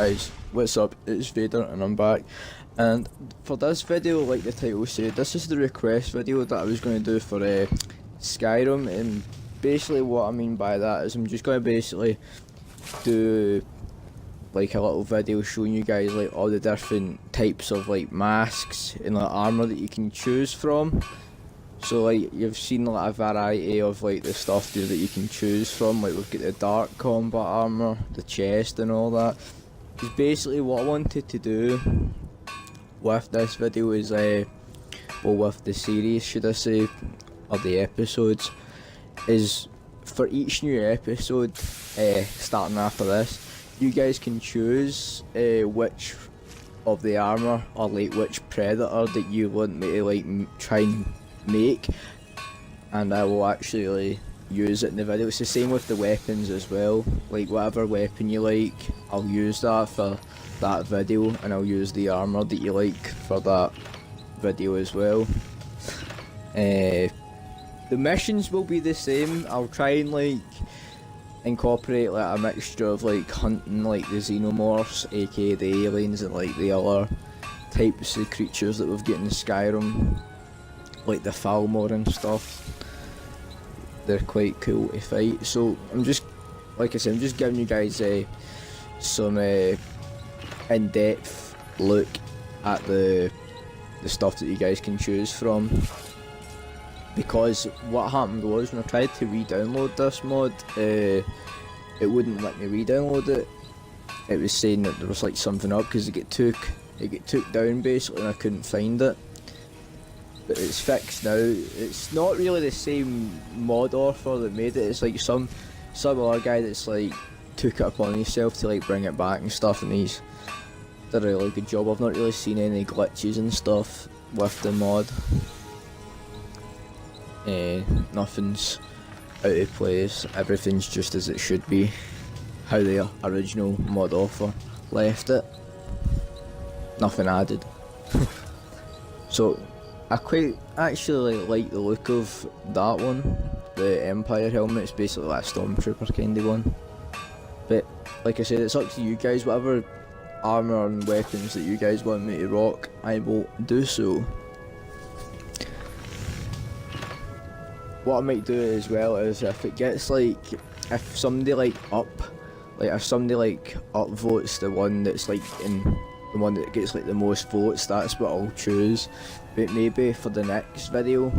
Guys, what's up? It's Vader and I'm back. And for this video, like the title said, this is the request video that I was going to do for Skyrim. And basically what I mean by that is I'm just going to basically do like a little video showing you guys like all the different types of like masks and like armor that you can choose from. So like you've seen like a variety of like the stuff there that you can choose from. Like we've got the dark combat armor, the chest and all that. Because basically what I wanted to do with this video is well, with the series should I say, or the episodes, is for each new episode starting after this, you guys can choose which of the armor or like which predator that you want me to like try and make, and I will actually use it in the video. It's the same with the weapons as well. Like whatever weapon you like, I'll use that for that video, and I'll use the armor that you like for that video as well. The missions will be the same. I'll try and like incorporate like a mixture of like hunting like the xenomorphs, aka the aliens, and like the other types of creatures that we've got in Skyrim, like the Falmor and stuff. They're quite cool to fight. So I'm just, like I said, I'm just giving you guys some in-depth look at the stuff that you guys can choose from. Because what happened was when I tried to re-download this mod, it wouldn't let me re-download it. It was saying that there was like something up because it get took down basically, and I couldn't find it. But it's fixed now. It's not really the same mod author that made it. It's like some other guy that's like took it upon himself to like bring it back and stuff, and he's did a really good job. I've not really seen any glitches and stuff with the mod. Nothing's out of place. Everything's just as it should be, how the original mod author left it. Nothing added. So I quite actually like the look of that one, the Empire helmet. It's basically like a Stormtrooper kind of one. But like I said, it's up to you guys. Whatever armor and weapons that you guys want me to rock, I will do so. What I might do as well is if it gets like, if somebody like upvotes the one that's like in the one that gets like the most votes, that's what I'll choose. But maybe for the next video,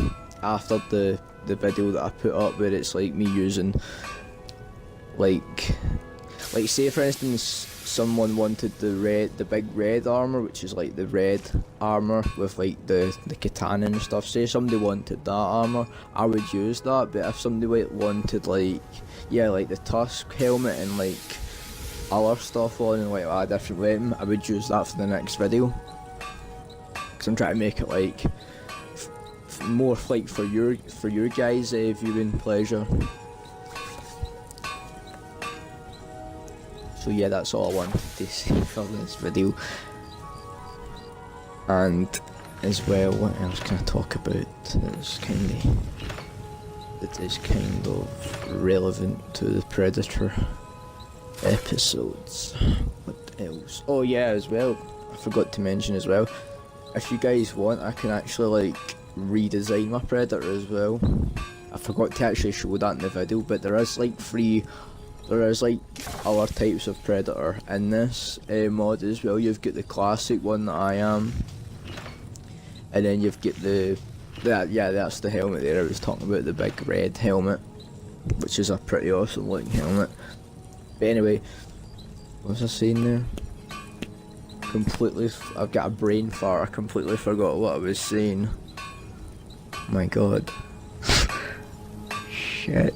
after the video that I put up where it's like me using like say for instance someone wanted the big red armor, which is like the red armor with like the katana and stuff. Say somebody wanted that armor, I would use that. But if somebody wanted like, yeah, like the Tusk helmet and like other stuff on and like a different weapon, I would use that for the next video. Cause I'm trying to make it like more like for your guys' viewing pleasure. So yeah, that's all I wanted to say for this video. And as well, what else can I talk about that is kind of relevant to the Predator episodes? What else? Oh yeah, as well, I forgot to mention as well, if you guys want, I can actually like redesign my Predator as well. I forgot to actually show that in the video, but there is like other types of Predator in this mod as well. You've got the classic one that I am, and then you've got that's the helmet there I was talking about, the big red helmet, which is a pretty awesome looking helmet. But anyway, what was I saying there? I've got a brain fart. I completely forgot what I was saying. My god. Shit.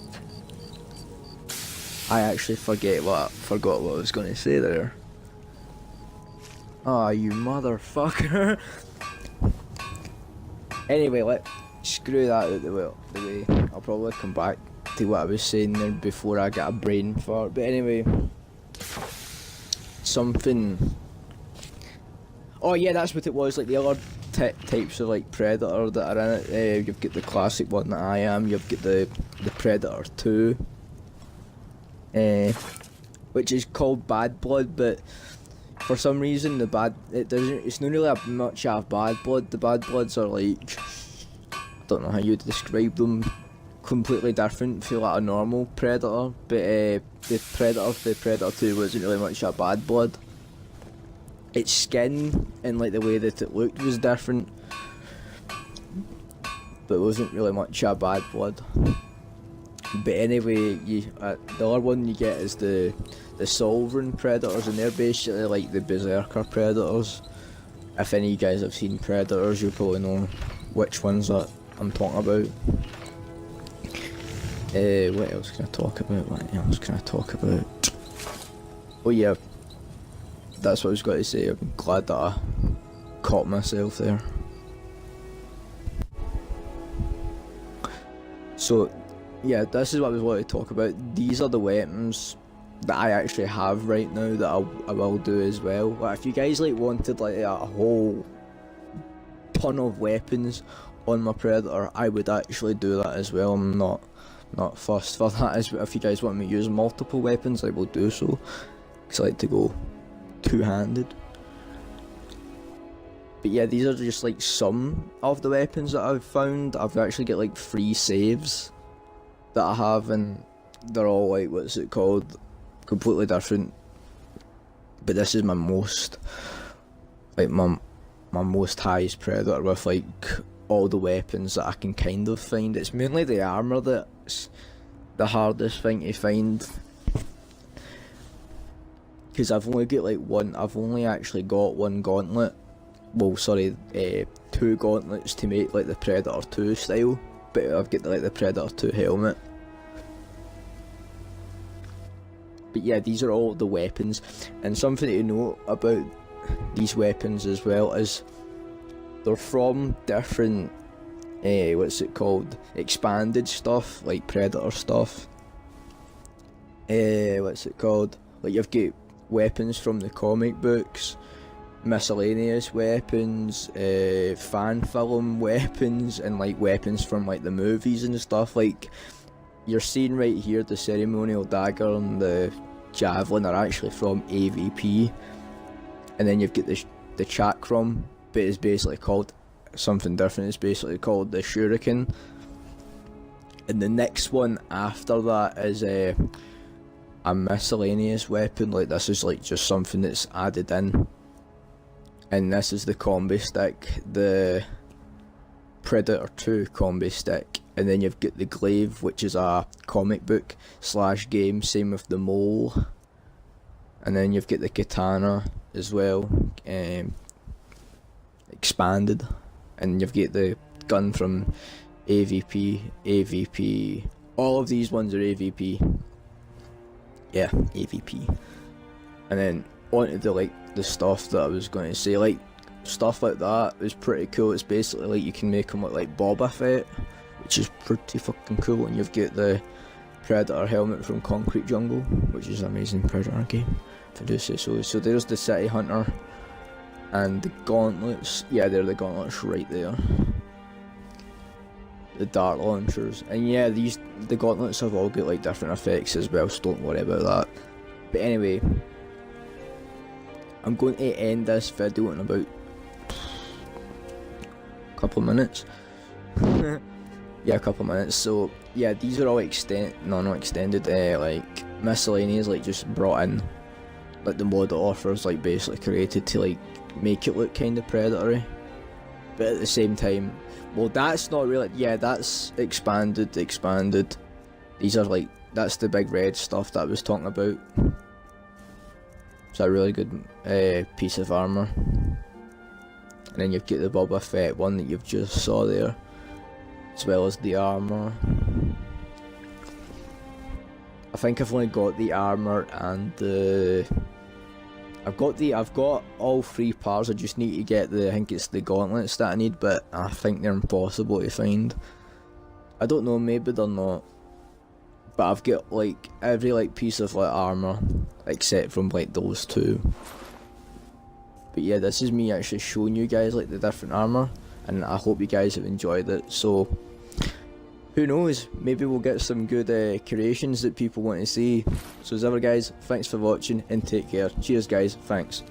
I actually forgot what I was going to say there. Ah, you motherfucker. Anyway, screw that out the way. I'll probably come back to what I was saying there before I get a brain fart. But anyway, oh yeah, that's what it was. Like the other types of like Predator that are in it. You've got the classic one that I am. You've got the Predator 2. Which is called Bad Blood, but for some reason it's not really much of bad blood. The bad bloods are like, I don't know how you'd describe them, completely different to like a normal Predator, but the Predator 2 wasn't really much of bad blood. Its skin and like the way that it looked was different, but it wasn't really much of bad blood. But anyway, the other one you get is the Sovereign Predators, and they're basically like the Berserker Predators. If any of you guys have seen Predators, you'll probably know which ones that I'm talking about. What else can I talk about? Oh yeah, that's what I was going to say. I'm glad that I caught myself there. So yeah, this is what I was wanting to talk about. These are the weapons that I actually have right now that I will do as well. Like, if you guys like wanted like a whole ton of weapons on my Predator, I would actually do that as well. I'm not fussed for that. If you guys want me to use multiple weapons, I will do so, because I like to go two-handed. But yeah, these are just like some of the weapons that I've found. I've actually got like 3 saves that I have, and they're all like, what's it called, completely different. But this is my most, like my most highest Predator, with like all the weapons that I can kind of find. It's mainly the armour that's the hardest thing to find, because I've only actually got one gauntlet. Well, sorry, 2 gauntlets to make like the Predator 2 style, but I've got like the Predator 2 helmet. But yeah, these are all the weapons, and something to note about these weapons as well is they're from different, expanded stuff, like Predator stuff. Like you've got weapons from the comic books, miscellaneous weapons, fan film weapons, and like weapons from like the movies and stuff. Like you're seeing right here, the ceremonial dagger and the javelin are actually from AVP, and then you've got the chakram, but it's basically called something different. It's basically called the shuriken. And the next one after that is a miscellaneous weapon. Like this is like just something that's added in, and this is the combi stick, the Predator 2 combi stick. And then you've got the glaive, which is a comic book / game, same with the mole. And then you've got the katana as well, expanded. And you've got the gun from AVP. All of these ones are AVP. Yeah, AVP. And then onto the stuff that I was going to say, like stuff like that is pretty cool. It's basically like you can make them look like Boba Fett, which is pretty fucking cool. And you've got the Predator helmet from Concrete Jungle, which is an amazing Predator game, if I do say so. So there's the City Hunter, and the gauntlets. Yeah, they're the gauntlets right there. The dart launchers, and yeah, the gauntlets have all got like different effects as well, so don't worry about that. But anyway, I'm going to end this video in about a couple of minutes. Yeah, a couple of minutes. So yeah, these are all not extended, like miscellaneous, like just brought in, like the mod offers, like basically created to like make it look kind of predatory, but at the same time, well, that's not really, yeah, that's expanded. These are like, that's the big red stuff that I was talking about. It's a really good piece of armour. And then you've got the Boba Fett one that you've just saw there, as well as the armour. I think I've only got the armour and the... I've got all 3 parts. I just need to get I think it's the gauntlets that I need, but I think they're impossible to find. I don't know, maybe they're not. But I've got like every like piece of like armour except from like those 2. But yeah, this is me actually showing you guys like the different armour, and I hope you guys have enjoyed it. So who knows, maybe we'll get some good creations that people want to see. So as ever guys, thanks for watching and take care. Cheers guys, thanks.